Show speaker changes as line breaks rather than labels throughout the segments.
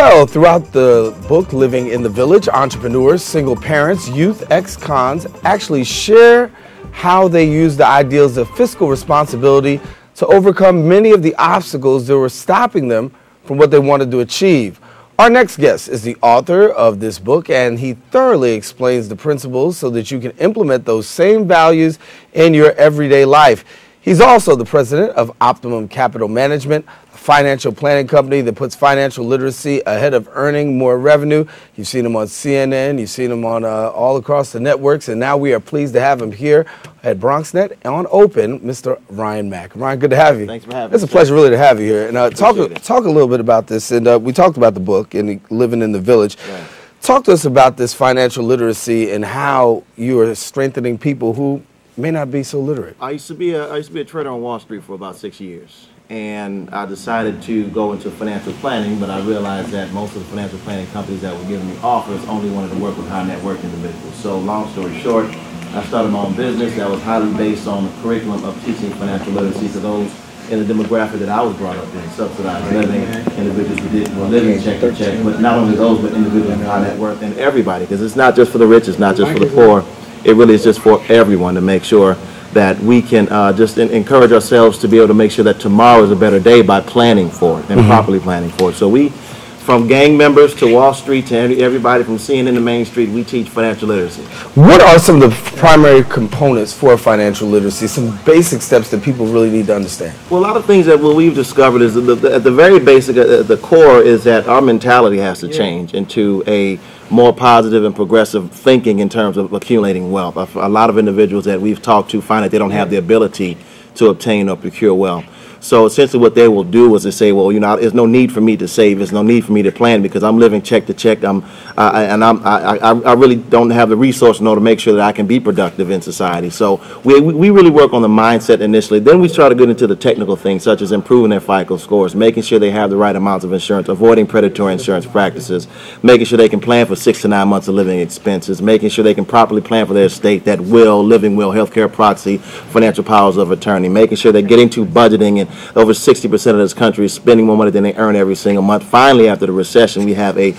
Well, throughout the book, Living in the Village, entrepreneurs, single parents, youth, ex-cons actually share how they use the ideals of fiscal responsibility to overcome many of the obstacles that were stopping them from what they wanted to achieve. Our next guest is the author of this book, and he thoroughly explains the principles so that you can implement those same values in your everyday life. He's also the president of Optimum Capital Management, a financial planning company that puts financial literacy ahead of earning more revenue. You've seen him on CNN, you've seen him on all across the networks, and now we are pleased to have him here at BronxNet on Open, Mr. Ryan Mack. Ryan, good to have you.
Thanks for having me.
It's a pleasure really to have you here. And talk a little bit about this, and we talked about the book and Living in the Village. Right. Talk to us about this financial literacy and how you are strengthening people who may not be so literate.
I used to be a trader on Wall Street for about 6 years, and I decided to go into financial planning, but I realized that most of the financial planning companies that were giving me offers only wanted to work with high net worth individuals. So long story short, I started my own business that was highly based on the curriculum of teaching financial literacy to those in the demographic that I was brought up in, subsidized living, individuals who were living check to check, but not only those, but individuals in high net worth and everybody, because it's not just for the rich, it's not just for the poor. It really is just for everyone to make sure that we can just encourage ourselves to be able to make sure that tomorrow is a better day by planning for it and properly planning for it. So we, from gang members to Wall Street to everybody from CNN to Main Street, we teach financial literacy. What
are some of the primary components for financial literacy, some basic steps that people really need to understand?
Well, a lot of things that we've discovered is at the very basic, at the core is that our mentality has to change into a more positive and progressive thinking in terms of accumulating wealth. A lot of individuals that we've talked to find that they don't have the ability to obtain or procure wealth. So essentially what they will do is they say, well, you know, there's no need for me to save, there's no need for me to plan because I'm living check to check, I really don't have the resource in order to make sure that I can be productive in society. So we really work on the mindset initially. Then we try to get into the technical things such as improving their FICO scores, making sure they have the right amounts of insurance, avoiding predatory insurance practices, making sure they can plan for 6 to 9 months of living expenses, making sure they can properly plan for their estate, that will, living will, healthcare proxy, financial powers of attorney, making sure they're getting to budgeting, and over 60% of this country is spending more money than they earn every single month. Finally, after the recession, we have a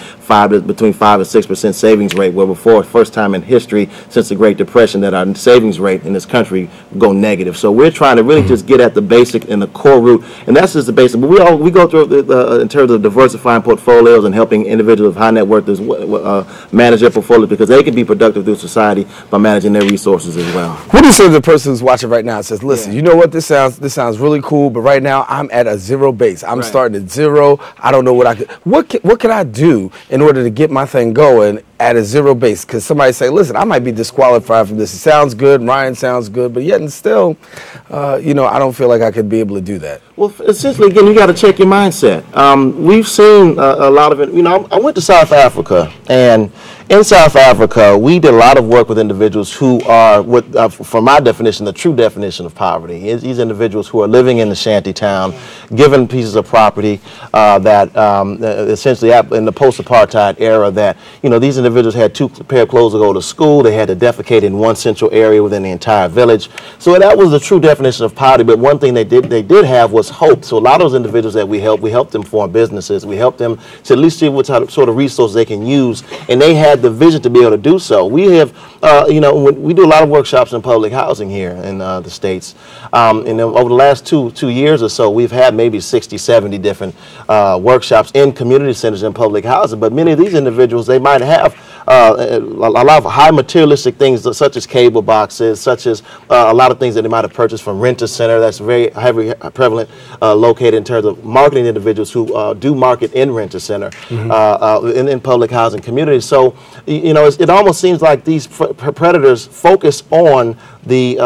between 5 and 6% savings rate, where before, first time in history since the Great Depression, that our savings rate in this country go negative. So we're trying to really just get at the basic and the core root, and that's just the basic. But we go through in terms of diversifying portfolios and helping individuals of high net worth manage their portfolios because they can be productive through society by managing their resources as well.
What do you say to the person who's watching right now and says, listen, you know what, this sounds really cool, but right now I'm at a zero base. I'm starting at zero. I don't know what can I do in order to get my thing going at a zero base? Because somebody say, listen, I might be disqualified from this. It sounds good, Ryan sounds good, but yet and still, you know, I don't feel like I could be able to do that.
Well, essentially, again, you got to check your mindset. We've seen a lot of it. You know, I went to South Africa, and in South Africa, we did a lot of work with individuals who are, from my definition, the true definition of poverty. These individuals who are living in the shanty town, given pieces of property that essentially in the post-apartheid era, that, you know, these individuals had 2 pair of clothes to go to school. They had to defecate in one central area within the entire village. So that was the true definition of poverty. But one thing they did have was hope. So a lot of those individuals that we helped them form businesses. We helped them to at least see what sort of resources they can use, and they had the vision to be able to do so. We have, you know, we do a lot of workshops in public housing here in the States. And over the last two years or so, we've had maybe 60, 70 different workshops in community centers in public housing. But many of these individuals, they might have a lot of high materialistic things such as cable boxes, such as a lot of things that they might have purchased from Rent-A-Center. That's very heavily prevalent, located in terms of marketing individuals who do market in Rent-A-Center, in public housing communities. So, you know, it almost seems like these predators focus on the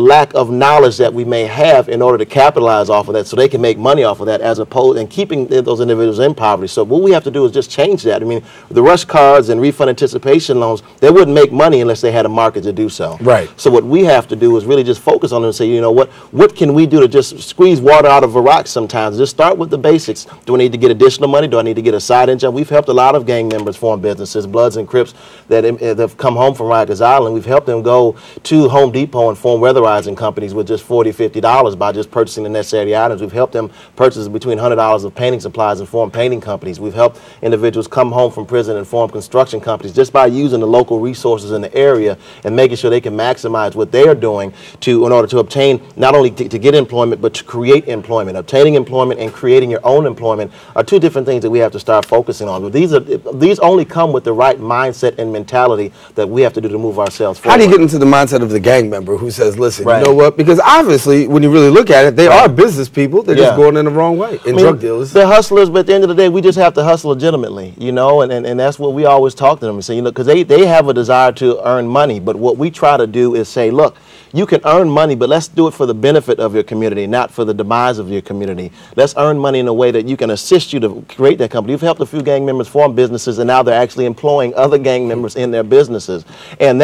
lack of knowledge that we may have in order to capitalize off of that, so they can make money off of that, as opposed and keeping those individuals in poverty. So what we have to do is just change that. I mean, the rush cards and refund anticipation loans, they wouldn't make money unless they had a market to do so.
Right.
So what we have to do is really just focus on them and say, you know, what can we do to just squeeze water out of a rock sometimes? Just start with the basics. Do I need to get additional money? Do I need to get a side income? We've helped a lot of gang members form businesses, Bloods and Crips, that have come home from Rikers Island. We've helped them go to Home Depot and form weatherizing companies with just $40, $50 by just purchasing the necessary items. We've helped them purchase between $100 of painting supplies and form painting companies. We've helped individuals come home from prison and form construction companies just by using the local resources in the area and making sure they can maximize what they are doing in order to obtain, not only to get employment, but to create employment. Obtaining employment and creating your own employment are two different things that we have to start focusing on. But these only come with the right mindset and mentality that we have to do to move ourselves forward.
How do you get into the mindset of the gang member who says, listen,
right.
You know what? Because obviously, when you really look at it, they are business people. They're just going in the wrong way. And drug dealers.
They're hustlers, but at the end of the day, we just have to hustle legitimately, you know, and that's what we always talk to them and say, you know, because they have a desire to earn money. But what we try to do is say, look, you can earn money, but let's do it for the benefit of your community, not for the demise of your community. Let's earn money in a way that you can assist you to create that company. You've helped a few gang members form businesses, and now they're actually employing other gang members in their businesses. And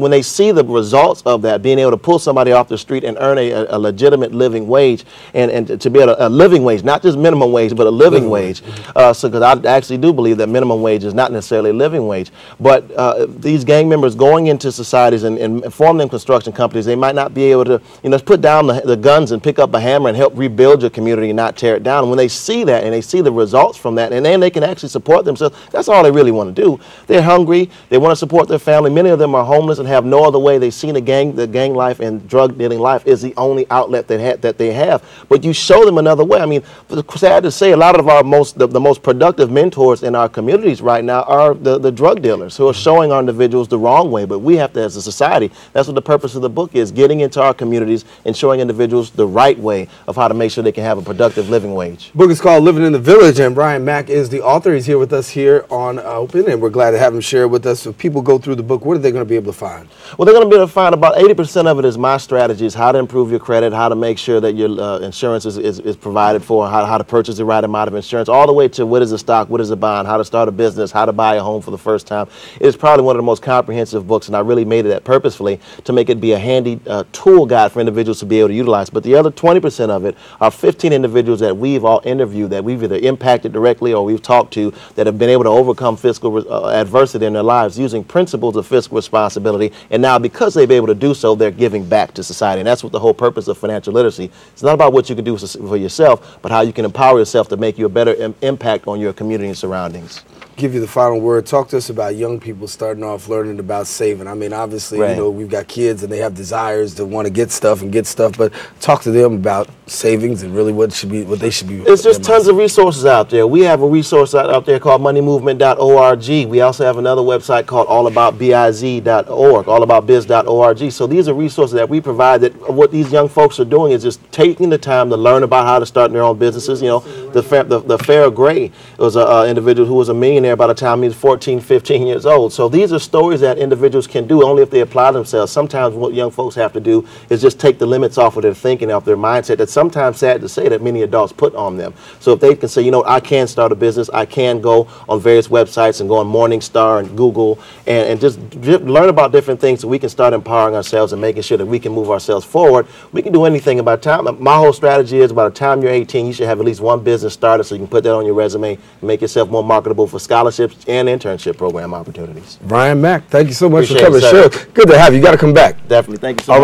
when they see the results of that, being able to pull somebody off the street and earn a legitimate living wage, and to be a living wage, not just minimum wage, but a living wage. Because I actually do believe that minimum wage is not necessarily a living wage. But these gang members going into societies and forming construction companies, they might not be able to, you know, put down the guns and pick up a hammer and help rebuild your community and not tear it down. And when they see that and they see the results from that, and then they can actually support themselves, that's all they really want to do. They're hungry, they want to support their family. Many of them are homeless and have no other way. They've seen the gang life and drug dealing life is the only outlet that they have. But you show them another way. I mean, sad to say, a lot of our the most productive mentors in our communities right now are the drug dealers who are showing our individuals the wrong way. But we have to, as a society, that's what the purpose of the book is, getting into our communities and showing individuals the right way of how to make sure they can have a productive living wage.
The book is called Living in the Village, and Brian Mack is the author. He's here with us here on Open, and we're glad to have him share with us. If people go through the book, what are they going to be able to find?
Well, they're going to be able to find about 80% of it is my strategies, how to improve your credit, how to make sure that your insurance is provided for, how to purchase the right amount of insurance, all the way to what is a stock, what is a bond, how to start a business, how to buy a home for the first time. It's probably one of the most comprehensive books, and I really made it that purposefully to make it be a handy tool guide for individuals to be able to utilize. But the other 20% of it are 15 individuals that we've all interviewed, that we've either impacted directly or we've talked to, that have been able to overcome fiscal adversity in their lives using principles of fiscal responsibility. And now, because they've been able to do so, they're giving back to society. And that's what the whole purpose of financial literacy. It's not about what you can do for yourself, but how you can empower yourself to make you a better impact on your community and surroundings.
Give you the final word. Talk to us about young people starting off learning about saving. I mean, obviously, you know, we've got kids and they have desires to want to get stuff, but talk to them about savings and really what they should be.
It's just tons of resources out there. We have a resource out there called moneymovement.org. We also have another website called allaboutbiz.org, allaboutbiz.org. So these are resources that we provide, that what these young folks are doing is just taking the time to learn about how to start their own businesses. You know, the Fair Gray was an individual who was a millionaire by the time he was 14, 15 years old. So these are stories that individuals can do only if they apply themselves. Sometimes what young folks have to do is just take the limits off of their thinking, off their mindset, that's sometimes sad to say that many adults put on them. So if they can say, you know, I can start a business, I can go on various websites and go on Morningstar and Google and just learn about different things so we can start empowering ourselves and making sure that we can move ourselves forward. We can do anything about time. My whole strategy is by the time you're 18, you should have at least one business started so you can put that on your resume and make yourself more marketable for scholarships and internship program opportunities.
Brian Mack, thank you so much
Appreciate
for coming. Sure, good to have you. You got to come back.
Definitely. Thank you so
much.
All right.